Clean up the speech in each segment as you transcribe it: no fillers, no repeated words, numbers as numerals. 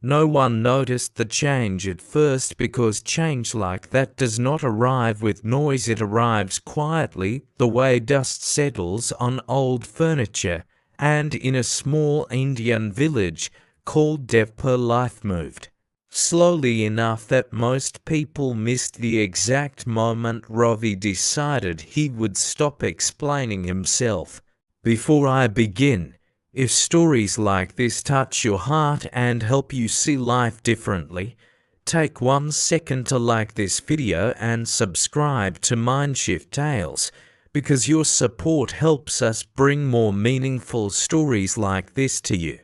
No one noticed the change at first because change like that does not arrive with noise, it arrives quietly, the way dust settles on old furniture, and in a small Indian village called Devpur life moved slowly enough that most people missed the exact moment Ravi decided he would stop explaining himself. Before I begin, if stories like this touch your heart and help you see life differently, take 1 second to like this video and subscribe to MindShift Tales, because your support helps us bring more meaningful stories like this to you.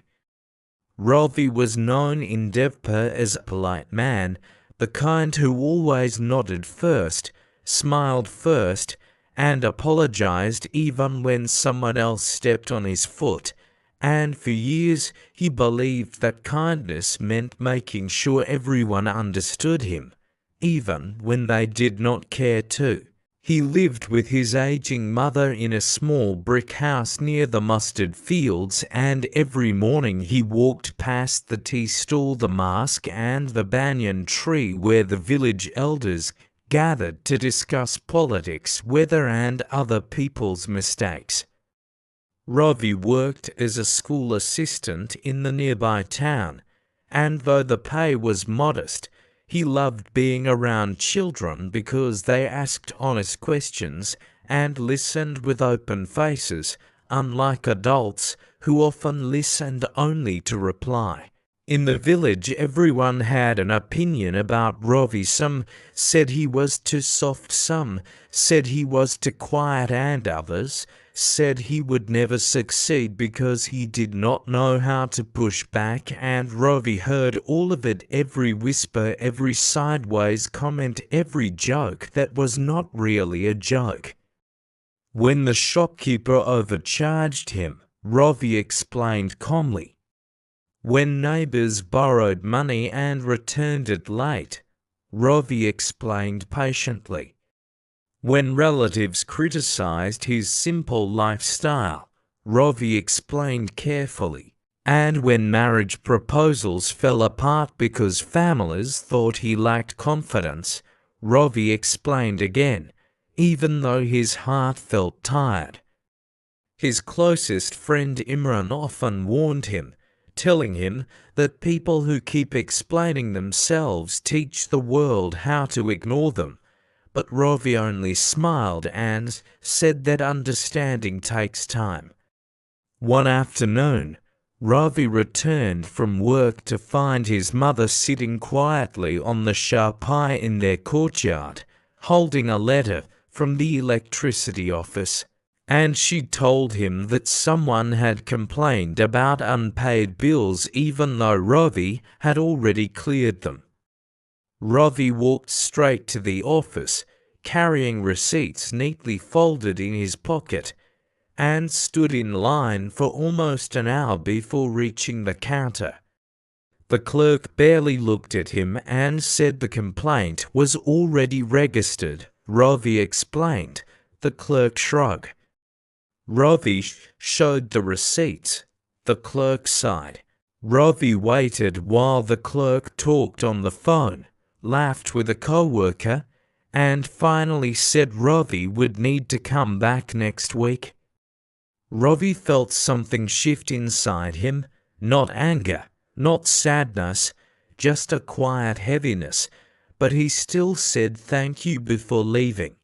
Ravi was known in Devpur as a polite man, the kind who always nodded first, smiled first, and apologized even when someone else stepped on his foot, and for years he believed that kindness meant making sure everyone understood him, even when they did not care to. He lived with his aging mother in a small brick house near the mustard fields, and every morning he walked past the tea stall, the mosque, and the banyan tree where the village elders gathered to discuss politics, weather, and other people's mistakes. Ravi worked as a school assistant in the nearby town, and though the pay was modest, he loved being around children because they asked honest questions and listened with open faces, unlike adults who often listened only to reply. In the village, everyone had an opinion about Ravi. Some said he was too soft, some said he was too quiet, and others said he would never succeed because he did not know how to push back, and Ravi heard all of it, every whisper, every sideways comment, every joke that was not really a joke. When the shopkeeper overcharged him, Ravi explained calmly. When neighbors borrowed money and returned it late, Ravi explained patiently. When relatives criticized his simple lifestyle, Ravi explained carefully. And when marriage proposals fell apart because families thought he lacked confidence, Ravi explained again, even though his heart felt tired. His closest friend Imran often warned him, telling him that people who keep explaining themselves teach the world how to ignore them. But Ravi only smiled and said that understanding takes time. One afternoon, Ravi returned from work to find his mother sitting quietly on the charpai in their courtyard, holding a letter from the electricity office, and she told him that someone had complained about unpaid bills even though Ravi had already cleared them. Ravi walked straight to the office, carrying receipts neatly folded in his pocket, and stood in line for almost an hour before reaching the counter. The clerk barely looked at him and said the complaint was already registered. Ravi explained. The clerk shrugged. Ravi showed the receipts. The clerk sighed. Ravi waited while the clerk talked on the phone, laughed with a co-worker, and finally said Ravi would need to come back next week. Ravi felt something shift inside him, not anger, not sadness, just a quiet heaviness, but he still said thank you before leaving.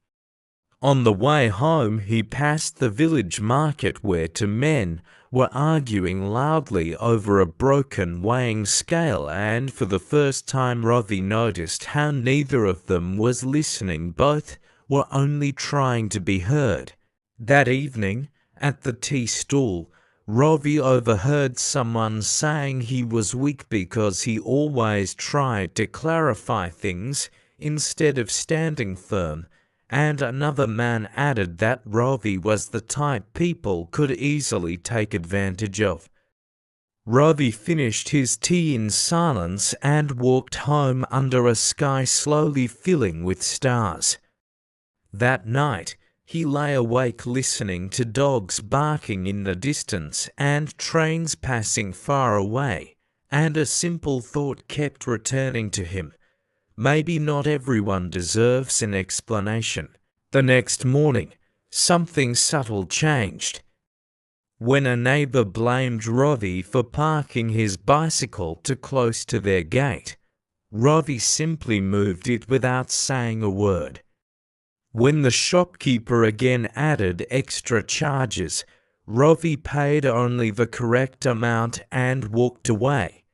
On the way home, he passed the village market where two men were arguing loudly over a broken weighing scale, and for the first time Ravi noticed how neither of them was listening. Both were only trying to be heard. That evening, at the tea stall, Ravi overheard someone saying he was weak because he always tried to clarify things instead of standing firm, and another man added that Ravi was the type people could easily take advantage of. Ravi finished his tea in silence and walked home under a sky slowly filling with stars. That night, he lay awake listening to dogs barking in the distance and trains passing far away, And a simple thought kept returning to him. Maybe not everyone deserves an explanation. The next morning, something subtle changed. When a neighbor blamed Ravi for parking his bicycle too close to their gate, Ravi simply moved it without saying a word. When the shopkeeper again added extra charges, Ravi paid only the correct amount and walked away.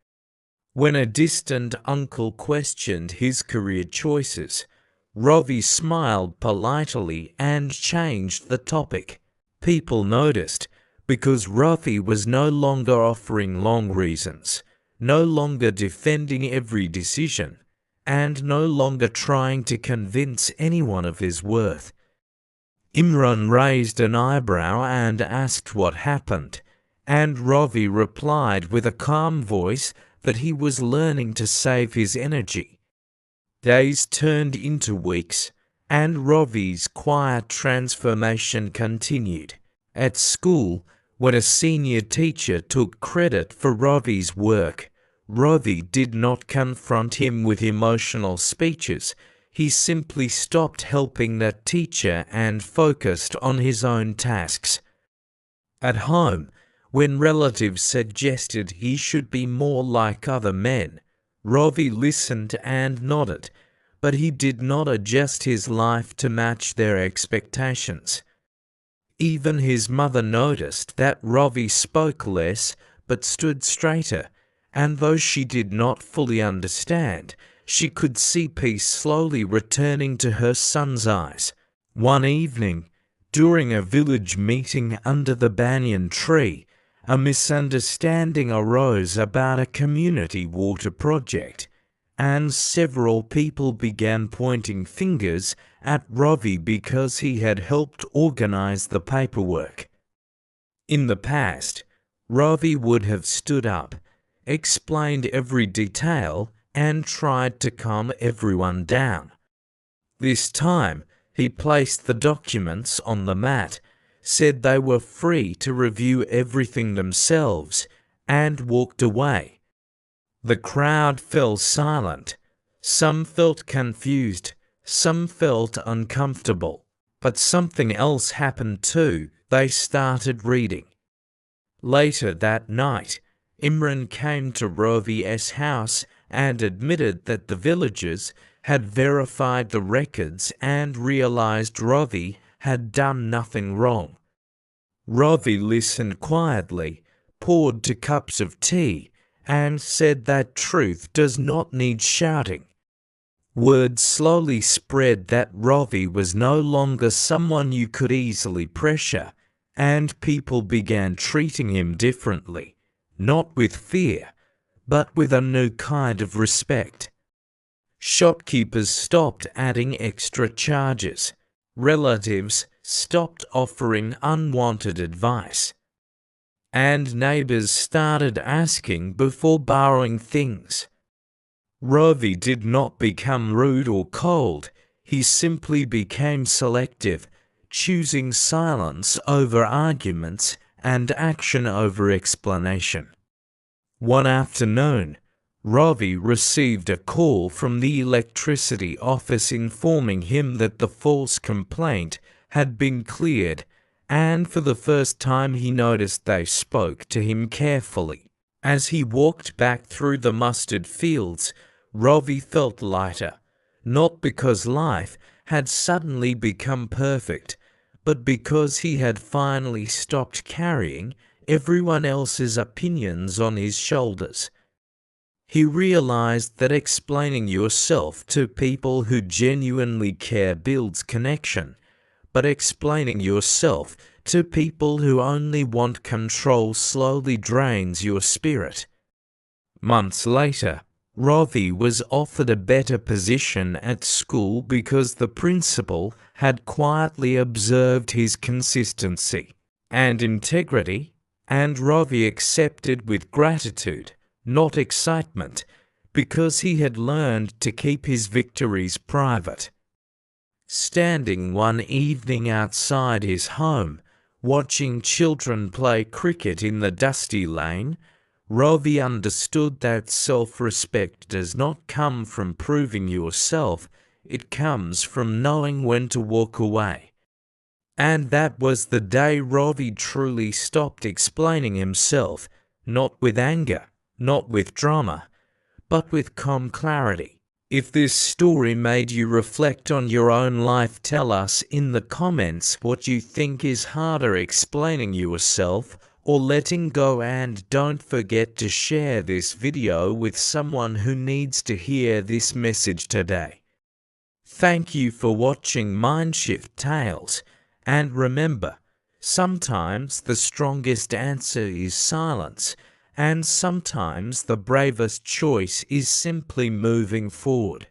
When a distant uncle questioned his career choices, Ravi smiled politely and changed the topic. People noticed because Ravi was no longer offering long reasons, no longer defending every decision, and no longer trying to convince anyone of his worth. Imran raised an eyebrow and asked what happened, and Ravi replied with a calm voice that he was learning to save his energy. Days turned into weeks, and Ravi's quiet transformation continued. At school, when a senior teacher took credit for Ravi's work, Ravi did not confront him with emotional speeches. He simply stopped helping that teacher and focused on his own tasks. At home, when relatives suggested he should be more like other men, Ravi listened and nodded, but he did not adjust his life to match their expectations. Even his mother noticed that Ravi spoke less but stood straighter, and though she did not fully understand, she could see peace slowly returning to her son's eyes. One evening, during a village meeting under the banyan tree, a misunderstanding arose about a community water project, and several people began pointing fingers at Ravi because he had helped organize the paperwork. In the past, Ravi would have stood up, explained every detail, and tried to calm everyone down. This time, he placed the documents on the mat, said they were free to review everything themselves, and walked away. The crowd fell silent. Some felt confused, some felt uncomfortable. But something else happened too. They started reading. Later that night, Imran came to Ravi's house and admitted that the villagers had verified the records and realized Ravi had done nothing wrong. Ravi listened quietly, poured 2 cups of tea, and said that truth does not need shouting. Word slowly spread that Ravi was no longer someone you could easily pressure, and people began treating him differently, not with fear, but with a new kind of respect. Shopkeepers stopped adding extra charges. Relatives stopped offering unwanted advice. And neighbors started asking before borrowing things. Ravi did not become rude or cold. He simply became selective, choosing silence over arguments and action over explanation. One afternoon, Ravi received a call from the electricity office informing him that the false complaint had been cleared, and for the first time he noticed they spoke to him carefully. As he walked back through the mustard fields, Ravi felt lighter, not because life had suddenly become perfect, but because he had finally stopped carrying everyone else's opinions on his shoulders. He realized that explaining yourself to people who genuinely care builds connection, but explaining yourself to people who only want control slowly drains your spirit. Months later, Ravi was offered a better position at school because the principal had quietly observed his consistency and integrity, and Ravi accepted with gratitude, not excitement, because he had learned to keep his victories private. Standing one evening outside his home, watching children play cricket in the dusty lane, Ravi understood that self-respect does not come from proving yourself, it comes from knowing when to walk away. And that was the day Ravi truly stopped explaining himself, not with anger, not with drama, but with calm clarity. If this story made you reflect on your own life, tell us in the comments what you think is harder, explaining yourself or letting go, and don't forget to share this video with someone who needs to hear this message today. Thank you for watching MindShift Tales, and remember, sometimes the strongest answer is silence, and sometimes the bravest choice is simply moving forward.